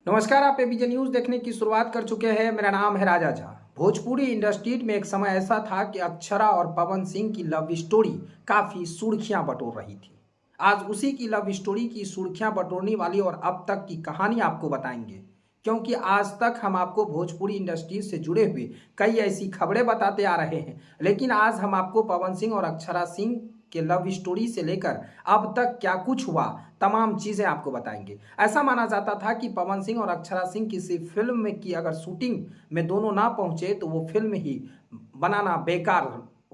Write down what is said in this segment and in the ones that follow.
नमस्कार, आप ABJ news देखने की शुरुआत कर चुके हैं। मेरा नाम है राजा झा। भोजपुरी इंडस्ट्री में एक समय ऐसा था कि अक्षरा और पवन सिंह की लव स्टोरी काफी सुर्खियां बटोर रही थी। आज उसी की लव स्टोरी की सुर्खियां बटोरने वाली और अब तक की कहानी आपको बताएंगे, क्योंकि आज तक हम आपको भोजपुरी इंडस्ट्री से जुड़े हुए कई ऐसी खबरें बताते आ रहे हैं, लेकिन आज हम आपको पवन सिंह और अक्षरा सिंह के लव स्टोरी से लेकर अब तक क्या कुछ हुआ तमाम चीजें आपको बताएंगे। ऐसा माना जाता था कि पवन सिंह और अक्षरा सिंह किसी फिल्म में की अगर शूटिंग में दोनों ना पहुंचे तो वो फिल्म ही बनाना बेकार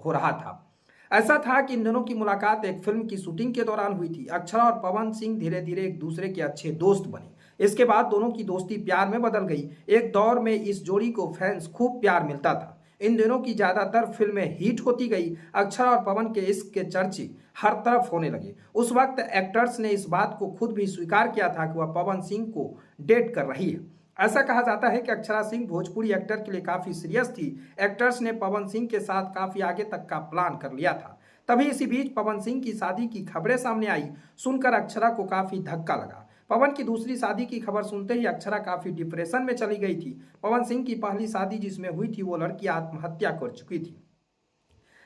हो रहा था। ऐसा था कि इन दोनों की मुलाकात एक फिल्म की शूटिंग के दौरान हुई थी। अक्षरा और पवन सिंह धीरे धीरे एक दूसरे के अच्छे दोस्त बने। इसके बाद दोनों की दोस्ती प्यार में बदल गई। एक दौर में इस जोड़ी को फैंस खूब प्यार मिलता था। इन दिनों की ज्यादातर फिल्में हिट होती गई। अक्षरा और पवन के इश्क के चर्चे हर तरफ होने लगे। उस वक्त एक्टर्स ने इस बात को खुद भी स्वीकार किया था कि वह पवन सिंह को डेट कर रही है। ऐसा कहा जाता है कि अक्षरा सिंह भोजपुरी एक्टर के लिए काफी सीरियस थी। एक्टर्स ने पवन सिंह के साथ काफी आगे तक का प्लान कर लिया था। तभी इसी बीच पवन सिंह की शादी की खबरें सामने आई। सुनकर अक्षरा को काफी धक्का लगा। पवन की दूसरी शादी की खबर सुनते ही अक्षरा काफी डिप्रेशन में चली गई थी। पवन सिंह की पहली शादी जिसमें हुई थी वो लड़की आत्महत्या कर चुकी थी।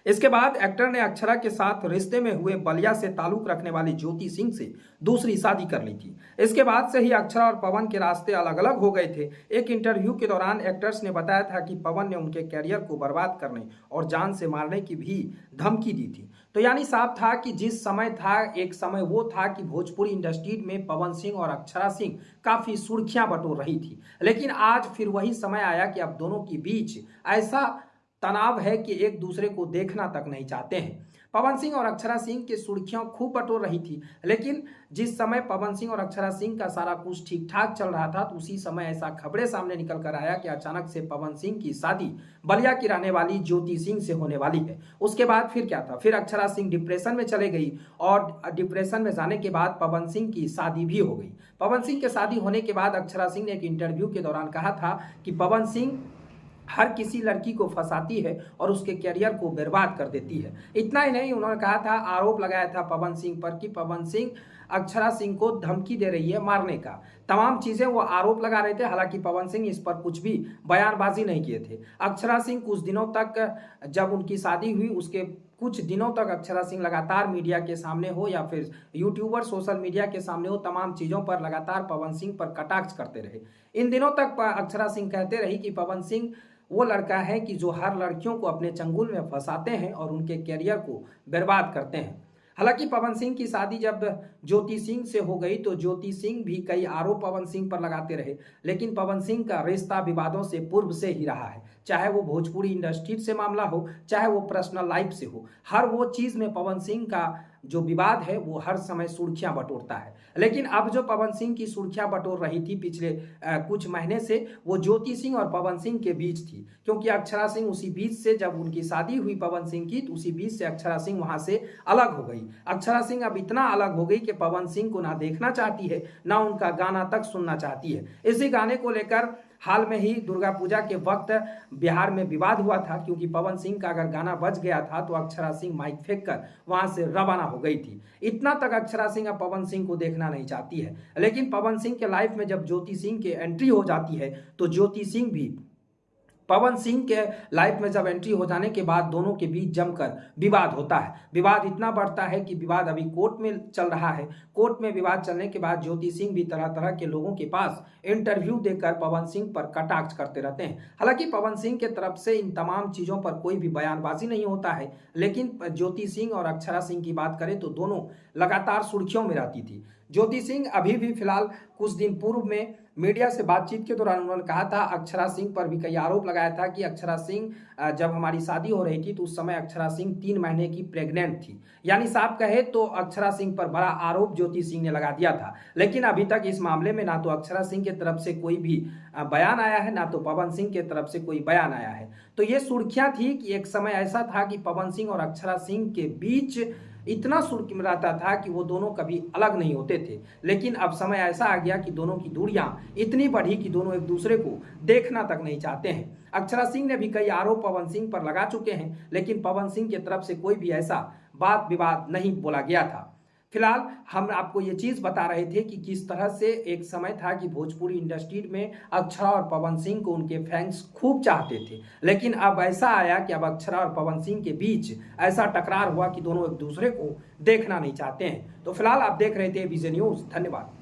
इसके बाद एक्टर ने अक्षरा के साथ रिश्ते में हुए बलिया से ताल्लुक रखने वाली ज्योति सिंह से दूसरी शादी कर ली थी। इसके बाद से ही अक्षरा और पवन के रास्ते अलग अलग हो गए थे। एक इंटरव्यू के दौरान एक्टर्स ने बताया था कि पवन ने उनके कैरियर को बर्बाद करने और जान से मारने की भी धमकी दी थी। तो यानी साफ था कि जिस समय था, एक समय वो था कि भोजपुरी इंडस्ट्री में पवन सिंह और अक्षरा सिंह काफी सुर्खियां बटोर रही थी। लेकिन आज फिर वही समय आया कि अब दोनों के बीच ऐसा तनाव है कि एक दूसरे को देखना तक नहीं चाहते हैं। पवन सिंह और अक्षरा सिंह की सुर्खियां खूब बटोर रही थी। लेकिन जिस समय पवन सिंह और अक्षरा सिंह का सारा कुछ ठीक ठाक चल रहा था, तो उसी समय ऐसा खबरें सामने निकल कर आया कि अचानक से पवन सिंह की शादी बलिया की रहने वाली ज्योति सिंह से होने वाली है। उसके बाद फिर क्या था, फिर अक्षरा सिंह डिप्रेशन में चले गई और डिप्रेशन में जाने के बाद पवन सिंह की शादी भी हो गई। पवन सिंह की शादी होने के बाद अक्षरा सिंह ने एक इंटरव्यू के दौरान कहा था कि पवन सिंह हर किसी लड़की को फंसाती है और उसके करियर को बर्बाद कर देती है। इतना ही नहीं, उन्होंने कहा था, आरोप लगाया था पवन सिंह पर कि पवन सिंह अक्षरा सिंह को धमकी दे रही है मारने का। तमाम चीजें वो आरोप लगा रहे थे। हालांकि पवन सिंह इस पर कुछ भी बयानबाजी नहीं किए थे। अक्षरा सिंह कुछ दिनों तक, जब उनकी शादी हुई उसके कुछ दिनों तक अक्षरा सिंह लगातार मीडिया के सामने हो या फिर यूट्यूबर सोशल मीडिया के सामने हो, तमाम चीजों पर लगातार पवन सिंह पर कटाक्ष करते रहे। इन दिनों तक अक्षरा सिंह कहते रही कि पवन सिंह वो लड़का है कि जो हर लड़कियों को अपने चंगुल में फंसाते हैं और उनके करियर को बर्बाद करते हैं। हालांकि पवन सिंह की शादी जब ज्योति सिंह से हो गई तो ज्योति सिंह भी कई आरोप पवन सिंह पर लगाते रहे। लेकिन पवन सिंह का रिश्ता विवादों से पूर्व से ही रहा है। चाहे वो भोजपुरी इंडस्ट्री से मामला हो, चाहे वो पर्सनल लाइफ से हो, हर वो चीज में पवन सिंह का जो विवाद है वो हर समय सुर्खियां बटोरता है। लेकिन अब जो पवन सिंह की सुर्खियां बटोर रही थी पिछले कुछ महीने से, वो ज्योति सिंह और पवन सिंह के बीच थी। क्योंकि अक्षरा सिंह उसी बीच से, जब उनकी शादी हुई पवन सिंह की, तो उसी बीच से अक्षरा सिंह वहां से अलग हो गई। अक्षरा सिंह अब इतना अलग हो गई कि पवन सिंह को ना देखना चाहती है, ना उनका गाना तक सुनना चाहती है। इसी गाने को लेकर हाल में ही दुर्गा पूजा के वक्त बिहार में विवाद हुआ था, क्योंकि पवन सिंह का अगर गाना बज गया था तो अक्षरा सिंह माइक फेंक कर वहां से रवाना हो गई थी। इतना तक अक्षरा सिंह अब पवन सिंह को देखना नहीं चाहती है। लेकिन पवन सिंह के लाइफ में जब ज्योति सिंह की एंट्री हो जाती है तो ज्योति सिंह भी पवन सिंह के लाइफ में जब एंट्री हो जाने के बाद दोनों के बीच जमकर विवाद होता है। विवाद इतना बढ़ता है कि विवाद अभी कोर्ट में चल रहा है। कोर्ट में विवाद चलने के बाद ज्योति सिंह भी तरह तरह के लोगों के पास इंटरव्यू देकर पवन सिंह पर कटाक्ष करते रहते हैं। हालांकि पवन सिंह के तरफ से इन तमाम चीजों पर कोई भी बयानबाजी नहीं होता है। लेकिन ज्योति सिंह और अक्षरा सिंह की बात करें तो दोनों लगातार सुर्खियों में रहती थी। ज्योति सिंह अभी भी फिलहाल कुछ दिन पूर्व में मीडिया से बातचीत के दौरान उन्होंने कहा था, अक्षरा सिंह पर भी कई आरोप लगाया था कि अक्षरा सिंह जब हमारी शादी हो रही थी तो उस समय अक्षरा सिंह 3 महीने की प्रेग्नेंट थी। यानी साफ कहे तो अक्षरा सिंह पर बड़ा आरोप ज्योति सिंह ने लगा दिया था। लेकिन अभी तक इस मामले में ना तो अक्षरा सिंह की तरफ से कोई भी बयान आया है, ना तो पवन सिंह की तरफ से कोई बयान आया है। तो ये सुर्खियां थी कि एक समय ऐसा था कि पवन सिंह और अक्षरा सिंह के बीच इतना सुर्खी में रहता था कि वो दोनों कभी अलग नहीं होते थे। लेकिन अब समय ऐसा आ गया कि दोनों की दूरियां इतनी बढ़ी कि दोनों एक दूसरे को देखना तक नहीं चाहते हैं। अक्षरा सिंह ने भी कई आरोप पवन सिंह पर लगा चुके हैं, लेकिन पवन सिंह की तरफ से कोई भी ऐसा बात विवाद नहीं बोला गया था। फिलहाल हम आपको ये चीज़ बता रहे थे कि किस तरह से एक समय था कि भोजपुरी इंडस्ट्री में अक्षरा और पवन सिंह को उनके फैंस खूब चाहते थे, लेकिन अब ऐसा आया कि अब अक्षरा और पवन सिंह के बीच ऐसा टकरार हुआ कि दोनों एक दूसरे को देखना नहीं चाहते हैं। तो फिलहाल आप देख रहे थे विजय न्यूज़। धन्यवाद।